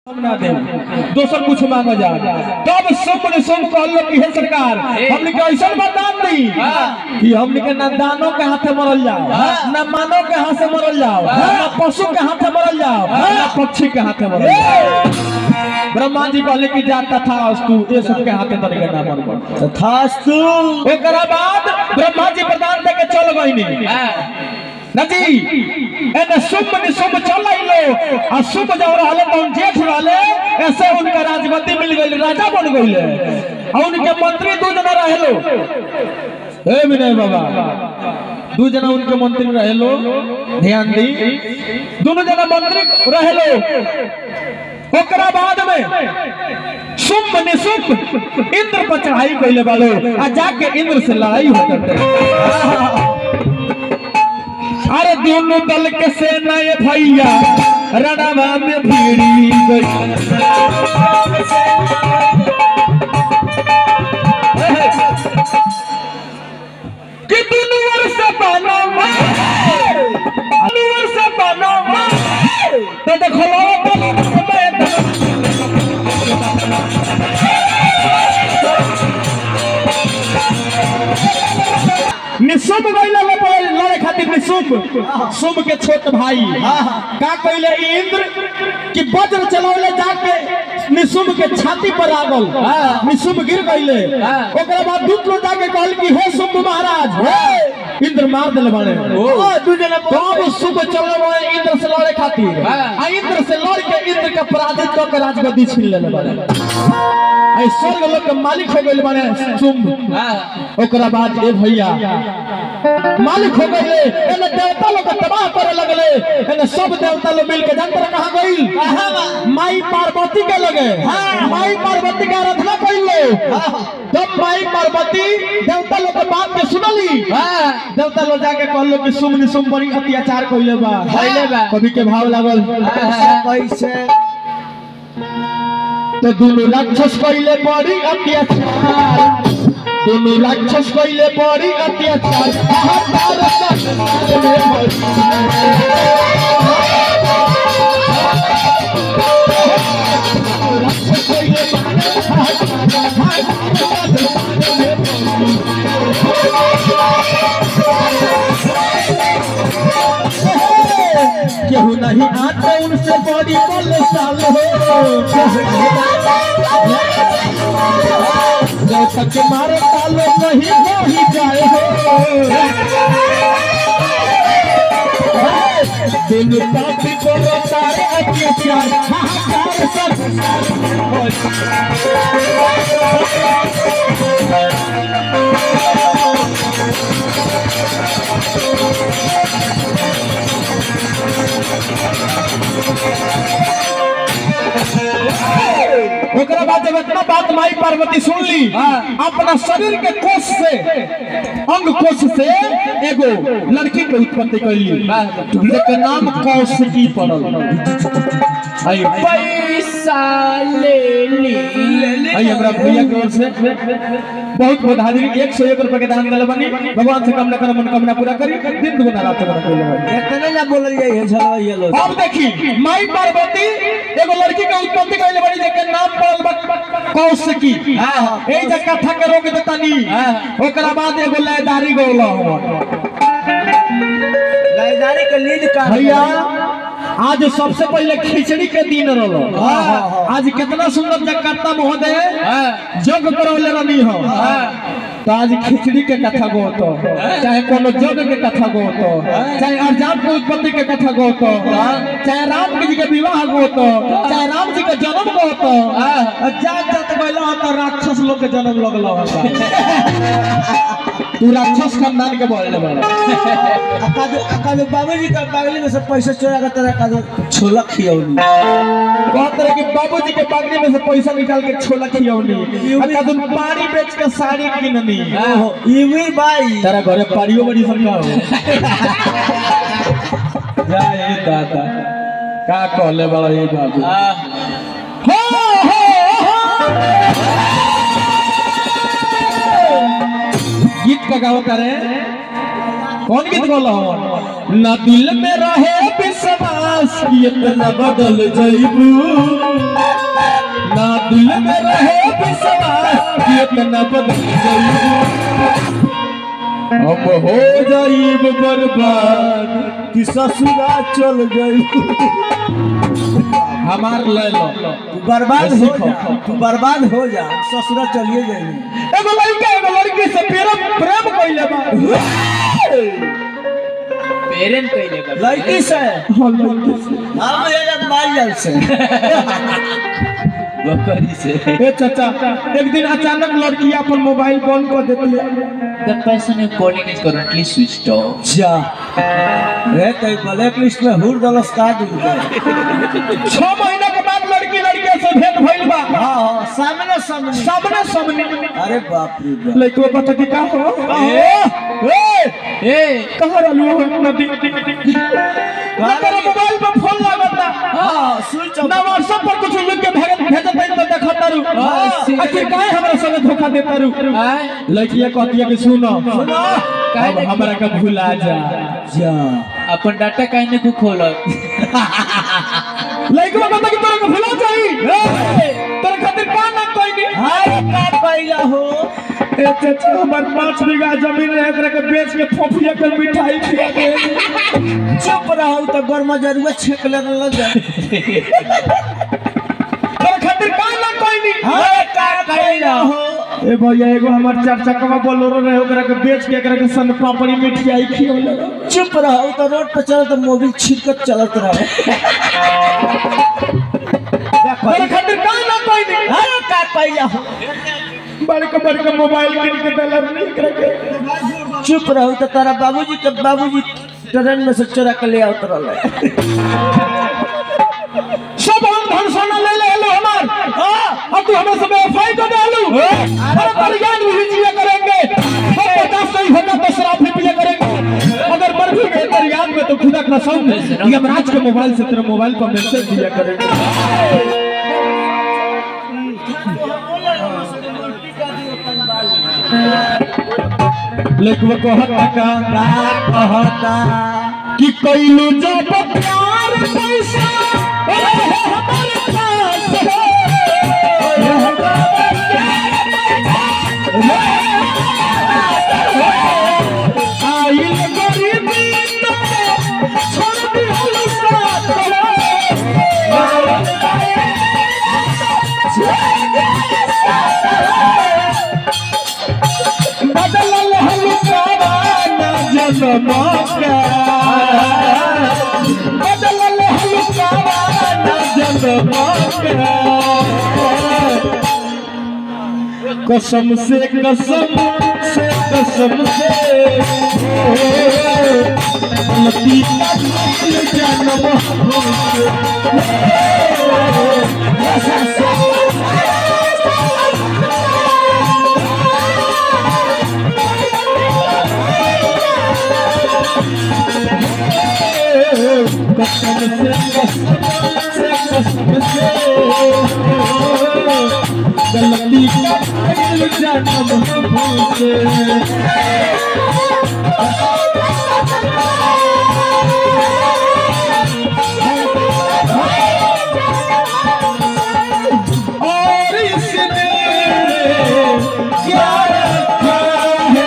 ना दे दोसर कुछ मांगा जा तब सब कहल कि हे सरकार हमने के ऐसा वरदान दी कि हमने के ना दानों के हाथे मरल जाओ ना मानव के हाथ से मरल जाओ ना पशु के हाथे मरल जाओ ना पक्षी के हाथे मरल जाओ। ब्रह्मा जी कहले कि जा तथास्तु ये सब के हाथे तरीके ना मरबो तथास्तु। एकरा बाद ब्रह्मा जी वरदान दे के चल गइनी नजी एने शुभ निशुभ चल आइलो आ शुभ जब रहले तो जेठ रहले ऐसे उनका राजगद्दी मिल गई राजा बन गइले और उनके मंत्री दो जना रहेलो ए विनय बाबा दो जना उनके मंत्री रहेलो ध्यान दी दोनों जना मंत्री रहेलो। ओकरा बाद में शुभ निशुभ इंद्र पर चढ़ाई कइले बालो आ जाके इंद्र से लड़ाई हो करते। अरे दोनों दल के सेना ये भैया रणवा में भिड़ी गई कि दोनों ओर से बना तो देखो निशुभ गइला लड़े खातिर निशुभ शुभ के छोट भाई का कइले इंद्र कि वज्र चलावले जाके निशुभ के छाती पर लागल निशुभ गिर गइले। ओकरा बाद दूत लोग जाके कहल कि हे शुभ महाराज इंद्र मार देले बाड़े दू जना कब शुभ चलले बाड़े इंद्र से लड़े खातिर आ इंद्र से लड़ के इंद्र के पराजित क के राजगद्दी छीन लेले बाड़े आई स्वर्ग लोक के मालिक हो गइल बाड़े शुभ। ओकरा बाद ए भैया मालिक हो गए एने देवता लोग तबाह करे लगले एने सब देवता लोग मिल के जंतर कहां गइल माई पार्वती के लगे माई पार्वती का आराधना कइले। जब माई पार्वती देवता लोग के बात के सुनली देवता लोग जाके कहलो कि शुभ निशुभ बड़ी अत्याचार कइले बा कवि के भाव लागल कैसे तो दोनों राक्षस कइले बड़ी अत्याचार दोनों राक्षस कइले बड़ी अत्याचार केहू नहीं आते उनसे बड़ी बलशाल हो जब तक मारे तालो नहीं हो ही जाए हो दिल पापी को रोतारे अत्याचार हाहाकार ओकरा बाद जब इतना बात माई पार्वती सुन ली अपना शरीर के कोष से अंग कोष से एगो लड़की के उत्पत्ति कैली जेकर नाम कौशिकी पड़ल। आई पैसा ले ली आई हमरा भैया की ओर से बहुत बहुत हाजिरी 101 रुपए के दान देले बनी भगवान से कामना कर मनोकामना पूरा करी दिन दुगना रात बना कइले इतने ना बोलल जाई है चलो ये लो। अब देखी माई पार्वती एगो लड़की के उत्पत्ति कइले बनी जेकर नाम पड़ल कौशिकी ए जे कथा के रोक देतानी ओकरा बाद एगो लयदारी गौला हो लयदारी के लीड का भैया आज सबसे पहले खिचड़ी के दिन रहो आज कितना सुंदर जगन्नाथ महोदय जग करौले रही हो तो आज खिचड़ी के कथा गो तो चाहे कोनो जग के कथा गो तो चाहे अर्जान के उत्पत्ति के कथा गो तो चाहे राम जी के विवाह गो तो चाहे राम जी के जन्म गो तो जात जात गइलो तो राक्षस लोग के जन्म लगलो तू राक्षस खानदान के बोलने वाला अकाद बाबूजी का पागली में से पैसा चोरा के तरह का छोला खियौनी बहुत तरह के बाबूजी के पागली में से पैसा निकाल के छोला खियौनी अकाद पानी बेच के साड़ी किननी इवी भाई तेरा घरे पाड़ियो बड़ी सरकार हो जा ये दादा का कहले वाला ये बाबू गीत का गाओ करे कौन गीत बोला हो? न दिल में रहे विश्वास इतना बदल जाइबू में रहे विश्वास कि इतना बदल जाई हम हो जाइब बर्बाद कि ससुरा चल गई हमार ले लो बर्बाद हो जा, तू बर्बाद हो जा, ससुरा चलिए जाइए। एगो लड़का एगो लड़की से प्रेम कइले बा पेरेंट कइले बा लड़की से हम ये माइल से बकरी से। ए चाचा एक दिन अचानक लड़की अपन मोबाइल बंद कर देती है The person you're calling is currently switched off. जा रे कई ब्लैक लिस्ट में हुर दलस का दी 6 महीना के बाद लड़की लड़के से भेंट भइल बा हां सामने सामने सामने सामने अरे बाप रे बाप लड़को पता कि का हो ए कहां रहलू हो नदी तेरा मोबाइल पे फोन लागता हां स्विच ऑफ ना व्हाट्सएप पर कुछ लिख के भेजत है तो देखता रू आखिर काहे हमरा संगे धोखा देता रू लड़किया कहती है कि सुनो अब हमरा का भुला जा जा अपन डाटा काहे ने को खोलत लड़का कहता कि तोरा को भुला जाई तोरा खातिर का ना कोई नहीं हाय का पहिला हो ए चाचा हमर 5 बीघा जमीन है एकरा के बेच के फोफिया के मिठाई खिया दे चुप रहो तो गरमा जरूर छेक ले लग जा तोरा खातिर का ना कोई नहीं हाय का पहिला हो ए भैया एगो हमर 4 चक्का बोलेरो रहे ओकरा के बेच के एकरा के सन पापड़ी मिठाई खियोले चुप रहो तो रोड पे चल तो मोबिल छिड़कत चलत रहो तोरा खातिर का ना कोई नहीं हाय का पहिला हो बड़का मोबाइल किन के देला नहीं एकरा के चुप रहो तो तारा बाबूजी ट्रेन में से चोरा के ले आवत रहले सब हम धन सोना ले ले हमार हां अब तू हमें सब एफआई को डालू अरे परिगान भी जिया करेंगे हम 50 नहीं होगा तो शराब भी पिया करेंगे अगर मर भी गए परिगान में तो खुदा कसम यमराज के मोबाइल से तेरे मोबाइल पर मैसेज दिया करेंगे लेकिन कहता कि कइलू जब प्यार पैसा हमारे पास आइल गरीबी तो छोड़ दिहलू साथ बदलल हलुकावा ना जन्म का बदलल हलुकावा ना जन्म का कसम से गलती का जन्म गलती का जन्म और इसने क्या रखा है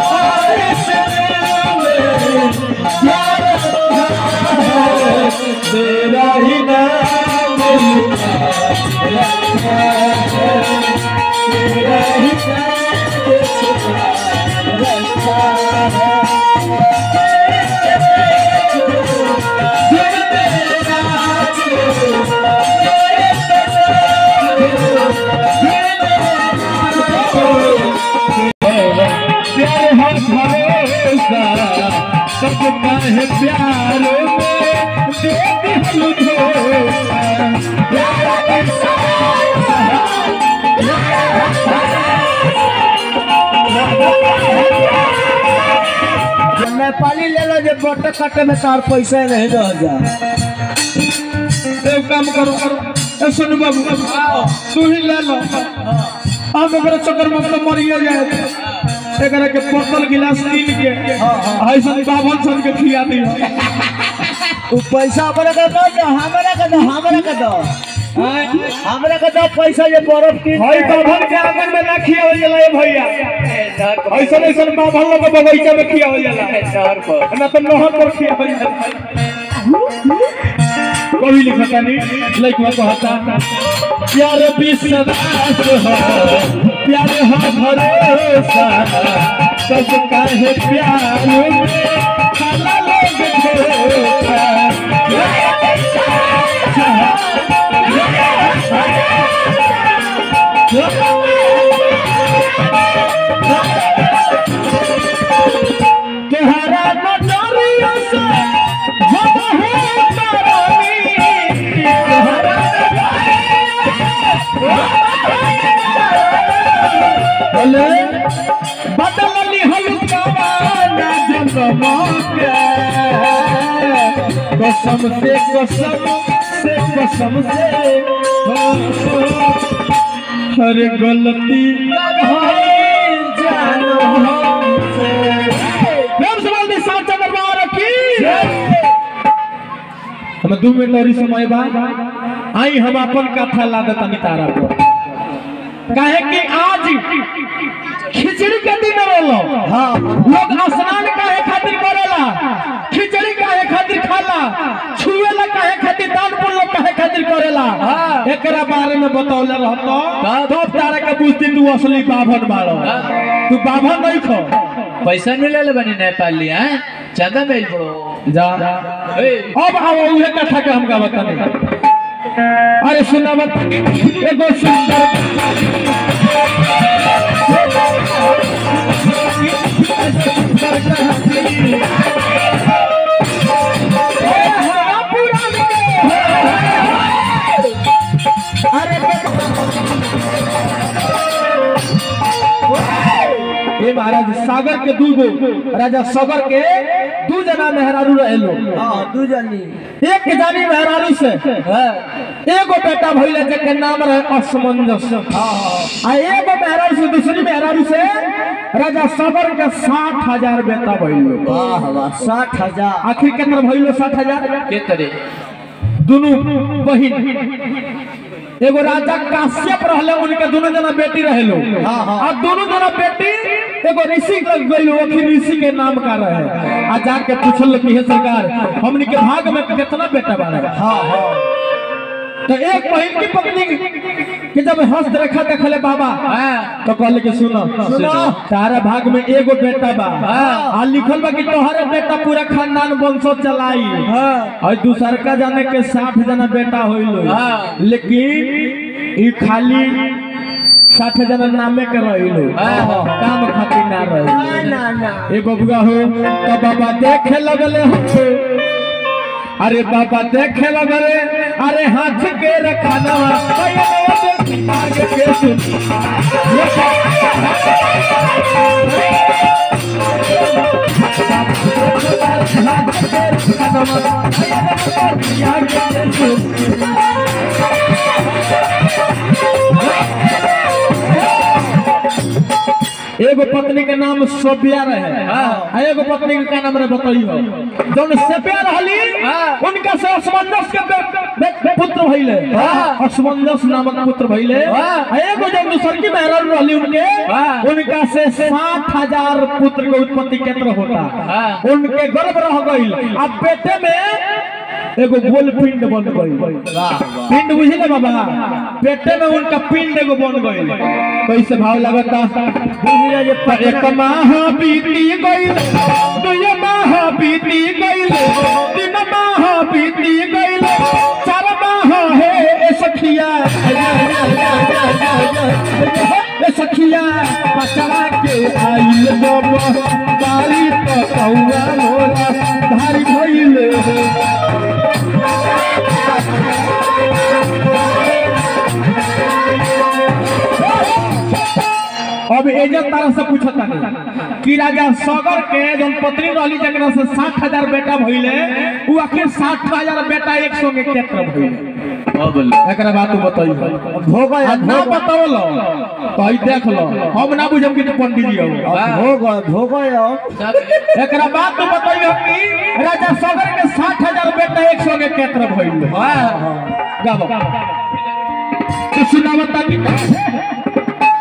और इसने क्या रखा है तेरा ही नाम रखा है तेरा ही नाम रखा है प्यार है भरोसा सबका है प्यार में दे दिल नेपाली ले लो जो बट काटे में तार पैसा नहीं रह जा एक काम करो सुन बाबू तू ही ले लो अब मेरे चक्कर में तो मरिए जाए एकरा के बोतल गिलास कीन के ऐसन बावन सन के खिया दियो तू पैसा हमरा के दो हमरा के दो हमरा के तो पैसा ये बर्फ की हई बाभन के आंगन में ना खियावल जाला ए भैया ऐसन ऐसन बाभन लोग के बगीचा में खियावल जाला नहर पर ना तो नहर पर खियावल जाला कवि लिखता नहीं लइकवा कहता प्यार विश्वास हो प्यार हो भरोसा सब काहे प्यार में खाला लोग धोखा तुम्हारा नजरिया से जब हो तारानी तुम्हारा बोले बदलली हल्का ना जन्म के कसम से हर गलती जानो हमसे प्रेम से बोल साचा दरबार की हम 2 मिनट और समय बाद आई हम अपन कथा ला देता तारा पर काहे कि आज खिचड़ी के दिन रहलो हां लोग स्नान काहे खातिर करेला खिचड़ी काहे खातिर खाला छुएला काहे खातिर दान पुण्य काहे खातिर करेला एकरा बारे में बतौले रहतो तब तारा के बुझती तू असली बाभन बाड़ो तू बाभन नहीं खो पैसा मिले ले बनी नेपाली हैं ज्यादा मिल पड़ो जा अब आओ उहे कथा के हमका बताने अरे सुना मत एगो ये महाराज सागर के 2 गो राजा सागर के 2 जना मेहरारू रहेलो हां 2 जनी एक जानी मेहरारू से एगो बेटा भइले जेके नाम रहे असमंजस आ एगो मेहरारू से दूसरी मेहरारू से राजा सागर के 60,000 बेटा भइलो वाह वाह 60,000 आखिर केतना भइलो 60,000 के तरे दोनों बहिन एगो राजा काश्यप रहले उनके दोनों जना बेटी रहेलो और दोनों जना बेटी एगो ऋषि लग गइलो आखिर ऋषि के नाम का रहे आ जाके पूछल कि हे सरकार हमनी के भाग में कितना बेटा बाड़ा हां तो एक बहन की पत्नी कि जब हस्त रेखा देखले बाबा तो कहले कि सुनो तारा भाग में एगो बेटा बा आ लिखल बा कि तोहरे बेटा पूरा खानदान वंश चलाई और दूसर का जाने के 60 जना बेटा होइलो लेकिन ई खाली 60 जना नामे के रहिलो काम खातिर ना रहिलो ना ना ए बबुआ हो तो बाबा देखे लगले हो अरे बाबा देखे लगले अरे हाथ के रखानवा आगे के सुन एगो पत्नी के नाम सोबिया रहे एगो पत्नी के क्या नाम रहे बताइयो जौन सोबिया रहली उनका से असमंजस के पुत्र भइले असमंजस नामक पुत्र भइले एगो जब दूसरकी मेहरारू रहली उनका से 60,000 पुत्र के उत्पत्ति केंद्र होता उनके गर्भ रह गइल अब बेटे में एगो गोल पिंड बन गई पिंड बुझले बाबा पेटे में उनका पिंड एगो बन गई कैसे भाव लगता बुझले जे एक माह बीती गई 2 माह बीती गई 3 माह बीती गई 4 माह है सखिया सखिया पचड़ा के आइल जब बारी तो कौआ मोरा धारी भइल अब एजत तारा से पूछता नहीं कि राजा सागर के जन पत्नी रहली जकरा से 60,000 बेटा भइले उ आखिर 60,000 बेटा एक संगे केत्र भइले एकरा बात बताइयो हो गया ना बतावलो तो ई देख लो हम ना बुझम कि पंडित जी हो गया एकरा बात बताइयो कि राजा सागर के 60,000 बेटा एक संगे केत्र भइले गाबो सुनावता कि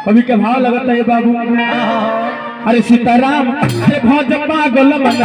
कभी के भाव लगता है बाबू। अरे सीताराम अरे भज पागल मन